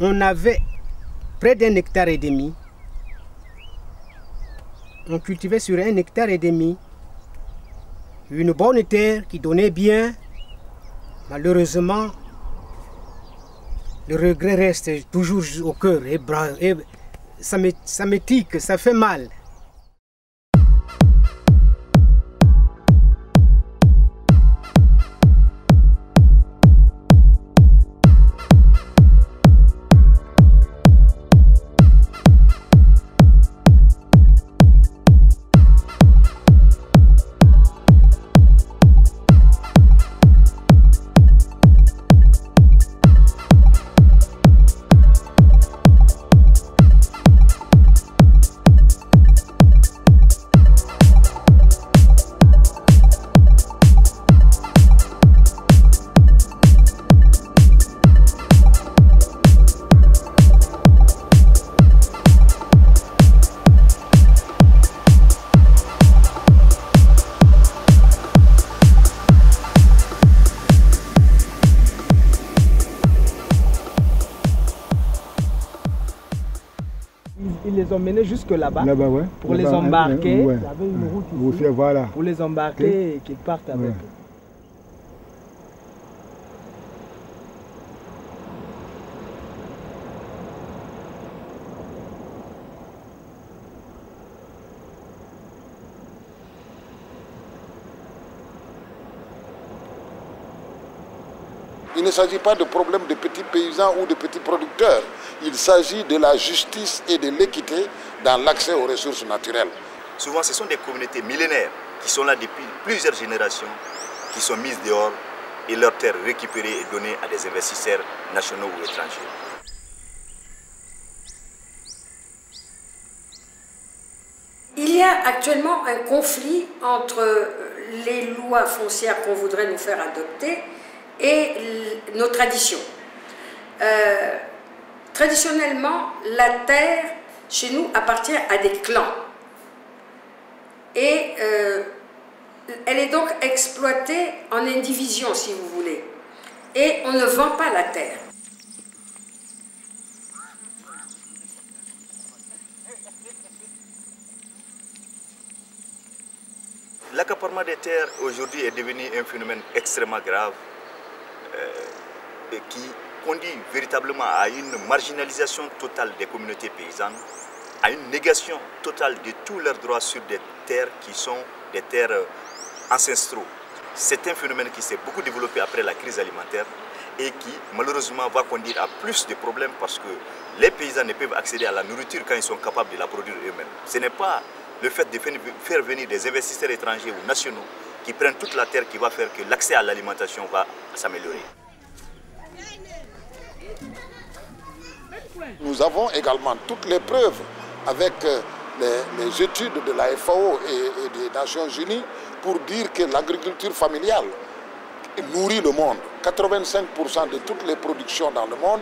on avait près d'1,5 hectare. On cultivait sur 1,5 hectare une bonne terre qui donnait bien. Malheureusement, le regret reste toujours au cœur et ça me tique, ça fait mal. Ils les ont menés jusque là-bas ouais. Pour les embarquer. Ouais. Il y avait une route ici, voilà. Pour les embarquer et qu'ils partent avec eux. Il ne s'agit pas de problème de petits paysans ou de petits producteurs. Il s'agit de la justice et de l'équité dans l'accès aux ressources naturelles. Souvent, ce sont des communautés millénaires qui sont là depuis plusieurs générations, qui sont mises dehors et leurs terres récupérées et données à des investisseurs nationaux ou étrangers. Il y a actuellement un conflit entre les lois foncières qu'on voudrait nous faire adopter et nos traditions. Traditionnellement, la terre, chez nous, appartient à des clans. Et elle est donc exploitée en indivision, si vous voulez. Et on ne vend pas la terre. L'accaparement des terres aujourd'hui est devenu un phénomène extrêmement grave et qui conduit véritablement à une marginalisation totale des communautés paysannes, à une négation totale de tous leurs droits sur des terres qui sont des terres ancestraux. C'est un phénomène qui s'est beaucoup développé après la crise alimentaire et qui malheureusement va conduire à plus de problèmes parce que les paysans ne peuvent accéder à la nourriture quand ils sont capables de la produire eux-mêmes. Ce n'est pas le fait de faire venir des investisseurs étrangers ou nationaux qui prennent toute la terre qui va faire que l'accès à l'alimentation va s'améliorer. Nous avons également toutes les preuves avec les études de la FAO et des Nations Unies pour dire que l'agriculture familiale nourrit le monde. 85% de toutes les productions dans le monde,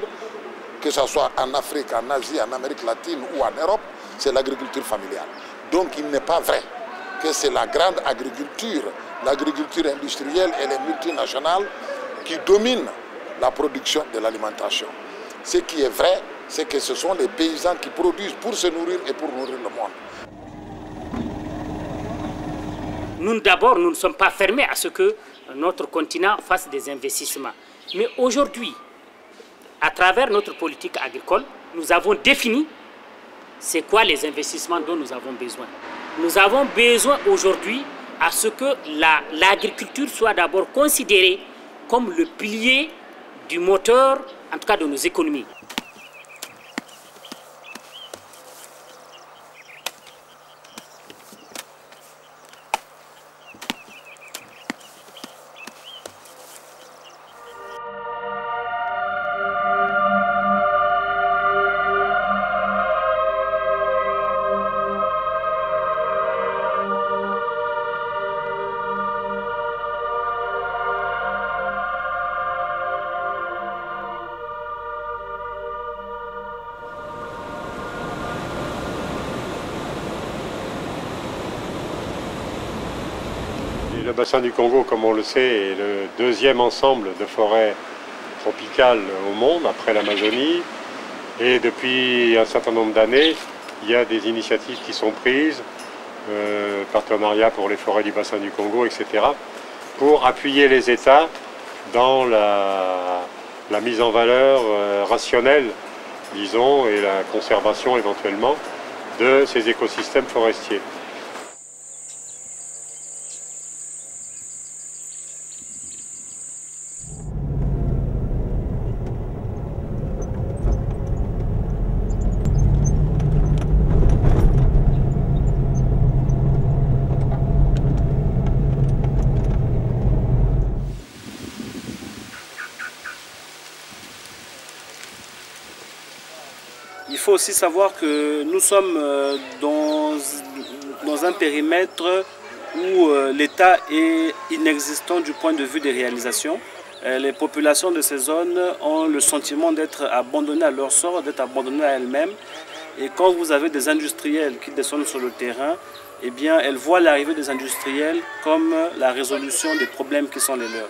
que ce soit en Afrique, en Asie, en Amérique latine ou en Europe, c'est l'agriculture familiale. Donc il n'est pas vrai que c'est la grande agriculture, l'agriculture industrielle et les multinationales qui dominent la production de l'alimentation. Ce qui est vrai, c'est que ce sont les paysans qui produisent pour se nourrir et pour nourrir le monde. Nous, d'abord, nous ne sommes pas fermés à ce que notre continent fasse des investissements. Mais aujourd'hui, à travers notre politique agricole, nous avons défini c'est quoi les investissements dont nous avons besoin. Nous avons besoin aujourd'hui à ce que l'agriculture soit d'abord considérée comme le pilier du moteur, en tout cas de nos économies. Le bassin du Congo, comme on le sait, est le deuxième ensemble de forêts tropicales au monde, après l'Amazonie. Et depuis un certain nombre d'années, il y a des initiatives qui sont prises, partenariat pour les forêts du bassin du Congo, etc., pour appuyer les États dans la mise en valeur rationnelle, disons, et la conservation éventuellement de ces écosystèmes forestiers. Il faut aussi savoir que nous sommes dans un périmètre où l'État est inexistant du point de vue des réalisations. Les populations de ces zones ont le sentiment d'être abandonnées à leur sort, d'être abandonnées à elles-mêmes. Et quand vous avez des industriels qui descendent sur le terrain, eh bien, elles voient l'arrivée des industriels comme la résolution des problèmes qui sont les leurs.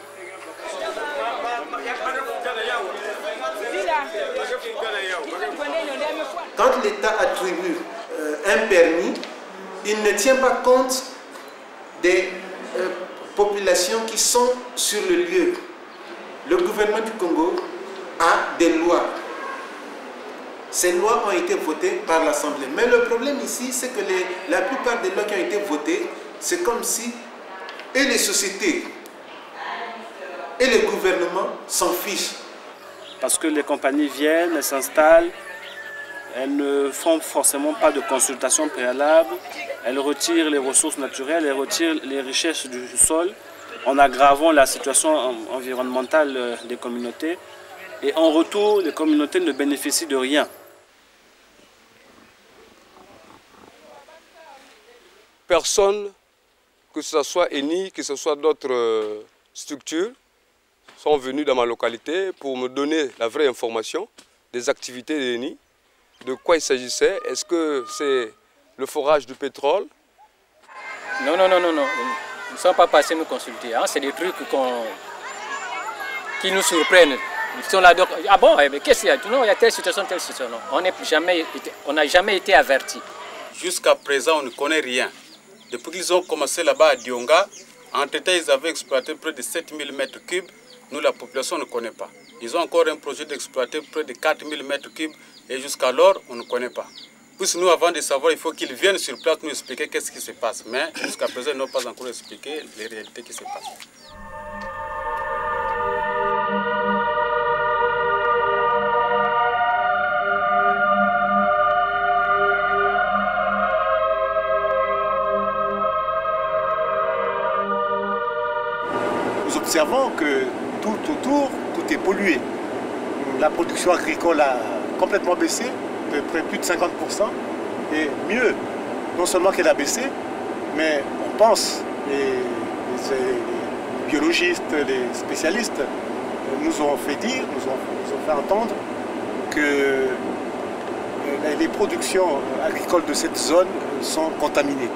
Quand l'État attribue un permis, il ne tient pas compte des populations qui sont sur le lieu. Le gouvernement du Congo a des lois. Ces lois ont été votées par l'Assemblée. Mais le problème ici, c'est que la plupart des lois qui ont été votées, c'est comme si et les sociétés et les gouvernements s'en fichent. Parce que les compagnies viennent, elles s'installent, elles ne font forcément pas de consultation préalable, elles retirent les ressources naturelles, elles retirent les richesses du sol en aggravant la situation environnementale des communautés. Et en retour, les communautés ne bénéficient de rien. Personne, que ce soit ENI, que ce soit d'autres structures, sont venus dans ma localité pour me donner la vraie information des activités d'ENI, de quoi il s'agissait. Est-ce que c'est le forage du pétrole? Non. Nous ne sommes pas passés nous consulter. Hein. C'est des trucs qui nous surprennent. Ils sont là, donc, ah bon, mais qu'est-ce qu'il y a? Non, il y a telle situation, telle situation. Non. On n'a jamais été avertis. Jusqu'à présent, on ne connaît rien. Depuis qu'ils ont commencé là-bas à Dionga, entre-temps, ils avaient exploité près de 7000 m3. Nous, la population, ne connaît pas. Ils ont encore un projet d'exploiter près de 4000 m3 et jusqu'alors, on ne connaît pas. Puisque nous, avant de savoir, il faut qu'ils viennent sur place nous expliquer qu'est-ce qui se passe. Mais jusqu'à présent, ils n'ont pas encore expliqué les réalités qui se passent. Nous observons que tout autour, tout est pollué. La production agricole a complètement baissé, de près plus de 50%. Et mieux, non seulement qu'elle a baissé, mais on pense, les biologistes, les spécialistes nous ont fait dire, nous ont fait entendre que les productions agricoles de cette zone sont contaminées.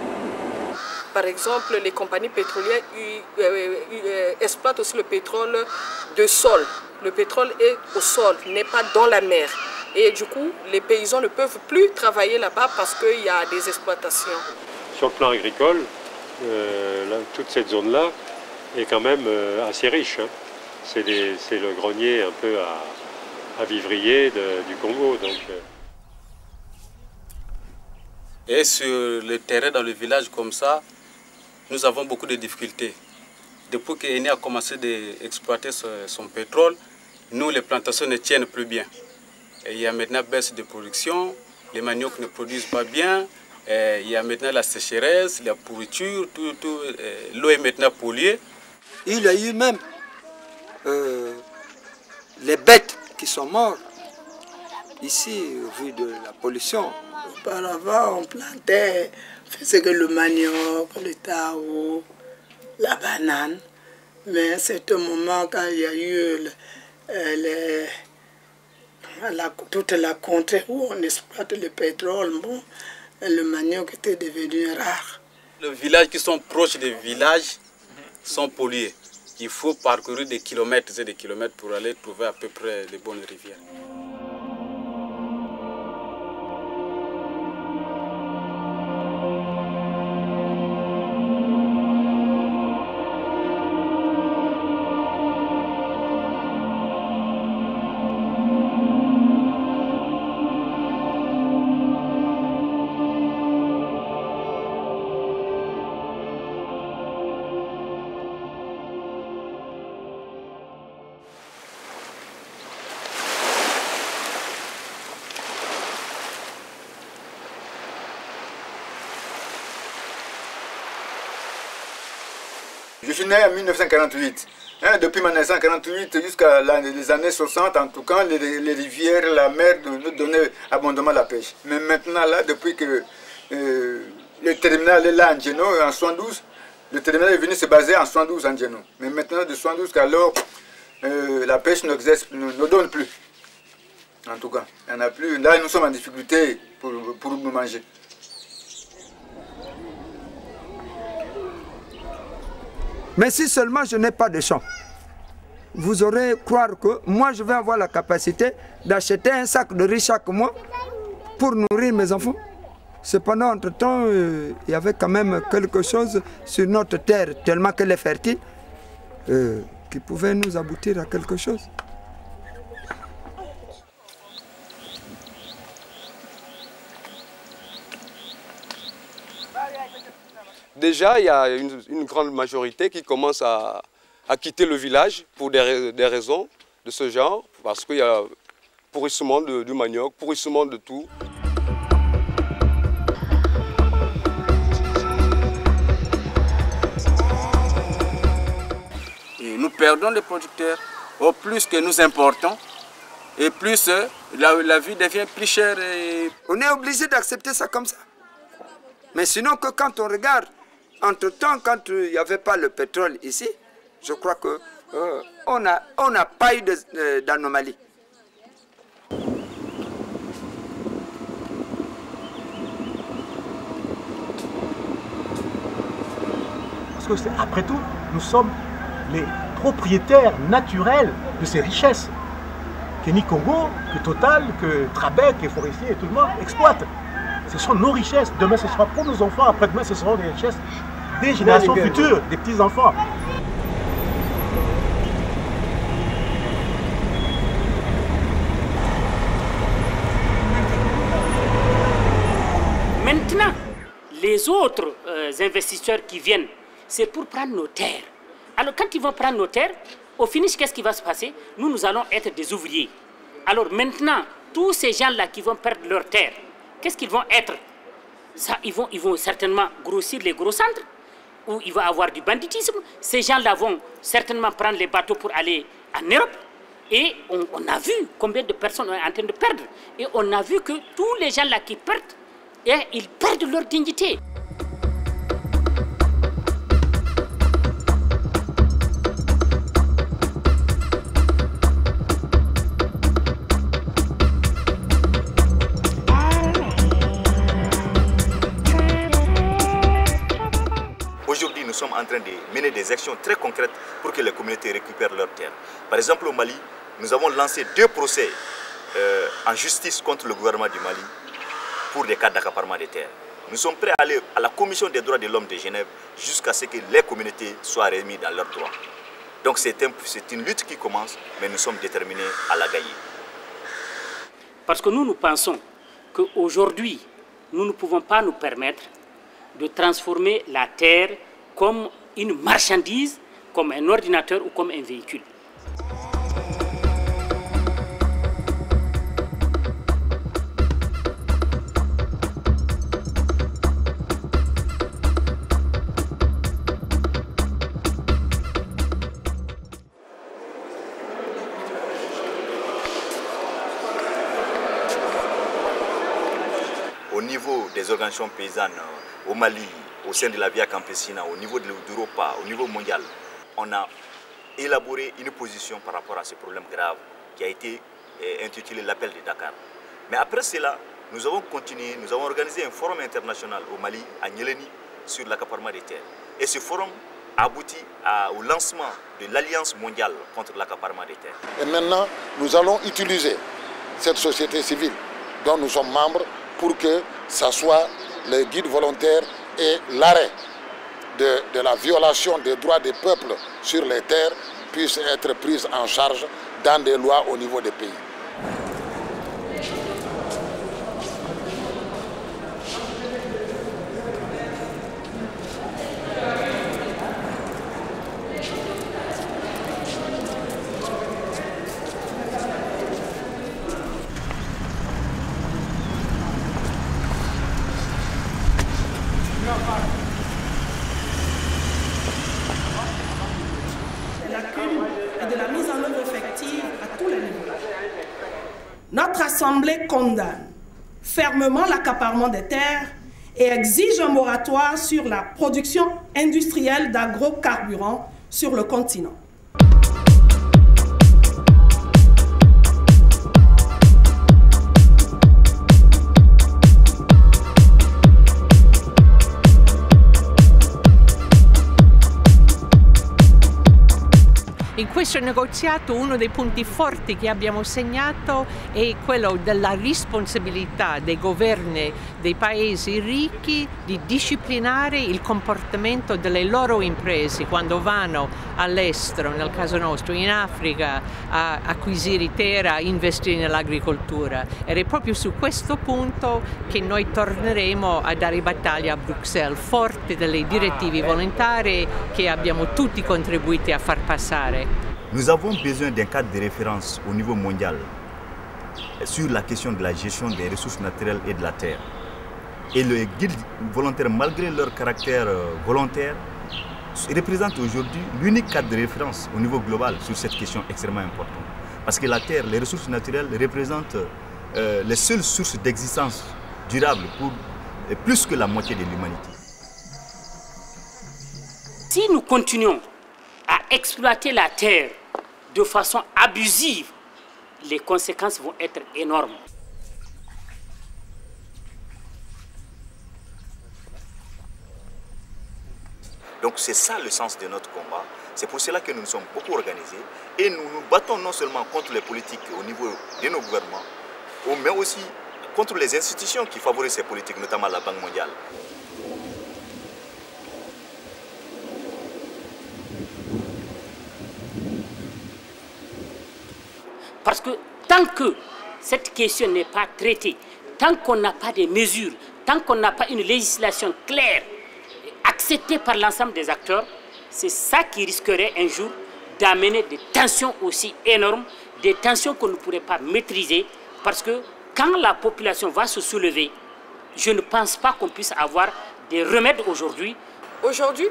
Par exemple, les compagnies pétrolières exploitent aussi le pétrole de sol. Le pétrole est au sol, n'est pas dans la mer. Et du coup, les paysans ne peuvent plus travailler là-bas parce qu'il y a des exploitations. Sur le plan agricole, toute cette zone-là est quand même assez riche. Hein. C'est le grenier un peu à vivrier du Congo. Donc, Et sur le terrain, dans le village comme ça, nous avons beaucoup de difficultés. Depuis qu'ENI a commencé d'exploiter son pétrole, nous, les plantations ne tiennent plus bien. Et il y a maintenant baisse de production, les maniocs ne produisent pas bien, il y a maintenant la sécheresse, la pourriture, l'eau est maintenant polluée. Il y a eu même les bêtes qui sont mortes ici, au vu de la pollution. Auparavant, on plantait, faisait que le manioc, le tao, la banane. Mais à ce moment, quand il y a eu toute la contrée où on exploite le pétrole, bon, le manioc était devenu rare. Les villages qui sont proches des villages sont pollués. Il faut parcourir des kilomètres et des kilomètres pour aller trouver à peu près les bonnes rivières. Je suis né en 1948. Depuis ma naissance en 1948 jusqu'à les années 60, en tout cas, les rivières, la mer nous donnaient abondamment la pêche. Mais maintenant, là, depuis que le terminal est là en Djeno, en 72, le terminal est venu se baser en 72 en Djeno. Mais maintenant, de 72 qu'alors, la pêche ne donne plus. En tout cas, il n'y en a plus. Là, nous sommes en difficulté pour nous manger. Mais si seulement je n'ai pas de champ, vous aurez croire que moi je vais avoir la capacité d'acheter un sac de riz chaque mois pour nourrir mes enfants. Cependant, entre-temps, il y avait quand même quelque chose sur notre terre, tellement qu'elle est fertile, qui pouvait nous aboutir à quelque chose. Déjà, il y a une grande majorité qui commence à quitter le village pour des raisons de ce genre, parce qu'il y a pourrissement du manioc, pourrissement de tout. Et nous perdons les producteurs, au plus que nous importons, et plus la vie devient plus chère. On est obligé d'accepter ça comme ça. Mais sinon, que quand on regarde, entre-temps, quand il n'y avait pas le pétrole ici, je crois qu'on n'a pas eu d'anomalie. Parce que après tout, nous sommes les propriétaires naturels de ces richesses que Nicongo, que Total, que Trabec, que Forestier et tout le monde exploitent. Ce sont nos richesses. Demain, ce sera pour nos enfants. Après-demain, ce seront des richesses des générations futures, des petits-enfants. Maintenant, les autres investisseurs qui viennent, c'est pour prendre nos terres. Alors, quand ils vont prendre nos terres, au finish, qu'est-ce qui va se passer? Nous allons être des ouvriers. Alors maintenant, tous ces gens-là qui vont perdre leurs terres, qu'est-ce qu'ils vont être? Ça, ils vont certainement grossir les gros centres, où il va y avoir du banditisme. Ces gens-là vont certainement prendre les bateaux pour aller en Europe. Et on a vu combien de personnes sont en train de perdre. Et on a vu que tous les gens-là qui perdent, ils perdent leur dignité. Aujourd'hui, nous sommes en train de mener des actions très concrètes pour que les communautés récupèrent leurs terres. Par exemple, au Mali, nous avons lancé 2 procès en justice contre le gouvernement du Mali pour des cas d'accaparement des terres. Nous sommes prêts à aller à la Commission des droits de l'homme de Genève jusqu'à ce que les communautés soient remises dans leurs droits. Donc c'est une lutte qui commence, mais nous sommes déterminés à la gagner. Parce que nous pensons qu'aujourd'hui, nous ne pouvons pas nous permettre de transformer la terre comme une marchandise, comme un ordinateur ou comme un véhicule. Au niveau des organisations paysannes, au Mali, au sein de la Via Campesina, au niveau de l'Europa, au niveau mondial, on a élaboré une position par rapport à ce problème grave qui a été intitulé l'appel de Dakar. Mais après cela, nous avons continué, nous avons organisé un forum international au Mali, à Nyeleni, sur l'accaparement des terres. Et ce forum a abouti au lancement de l'Alliance mondiale contre l'accaparement des terres. Et maintenant, nous allons utiliser cette société civile dont nous sommes membres pour que ça soit les guides volontaires et l'arrêt de la violation des droits des peuples sur les terres puissent être prises en charge dans des lois au niveau des pays. Notre Assemblée condamne fermement l'accaparement des terres et exige un moratoire sur la production industrielle d'agrocarburants sur le continent. In questo negoziato uno dei punti forti che abbiamo segnato è quello della responsabilità dei governi dei paesi ricchi di disciplinare il comportamento delle loro imprese quando vanno all'estero, nel caso nostro in Africa, a acquisire terra, a investire nell'agricoltura. Ed è proprio su questo punto che noi torneremo a dare battaglia a Bruxelles, forte delle direttive volontarie che abbiamo tutti contribuito a far passare. Nous avons besoin d'un cadre de référence au niveau mondial sur la question de la gestion des ressources naturelles et de la terre. Et les guides volontaires, malgré leur caractère volontaire, représentent aujourd'hui l'unique cadre de référence au niveau global sur cette question extrêmement importante. Parce que la terre, les ressources naturelles représentent les seules sources d'existence durable pour plus que la moitié de l'humanité. Si nous continuons à exploiter la terre de façon abusive, les conséquences vont être énormes. Donc c'est ça le sens de notre combat. C'est pour cela que nous nous sommes beaucoup organisés et nous nous battons non seulement contre les politiques au niveau de nos gouvernements, mais aussi contre les institutions qui favorisent ces politiques, notamment la Banque mondiale. Parce que tant que cette question n'est pas traitée, tant qu'on n'a pas de mesures, tant qu'on n'a pas une législation claire, acceptée par l'ensemble des acteurs, c'est ça qui risquerait un jour d'amener des tensions aussi énormes, des tensions qu'on ne pourrait pas maîtriser, parce que quand la population va se soulever, je ne pense pas qu'on puisse avoir des remèdes aujourd'hui. Aujourd'hui,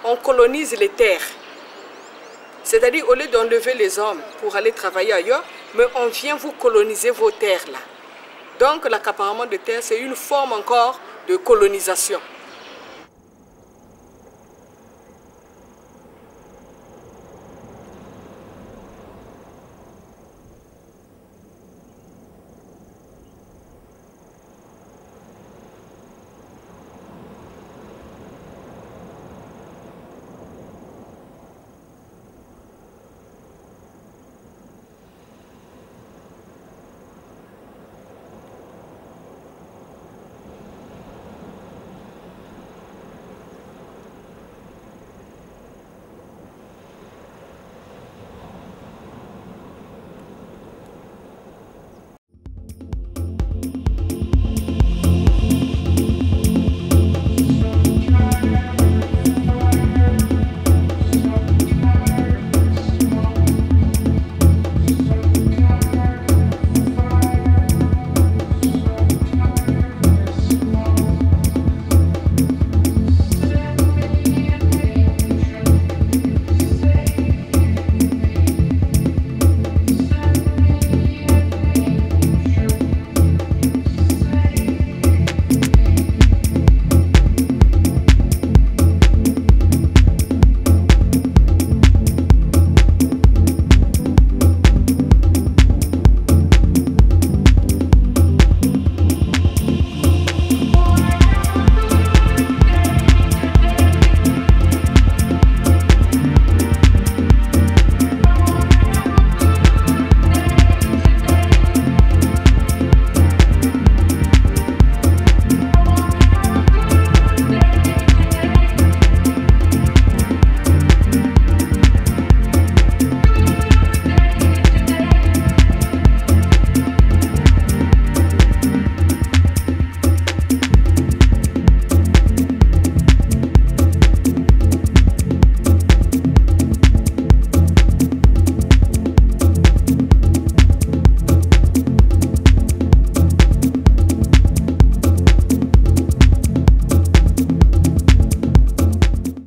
on colonise les terres. C'est-à-dire, au lieu d'enlever les hommes pour aller travailler ailleurs, mais on vient vous coloniser vos terres là. Donc l'accaparement de terres, c'est une forme encore de colonisation.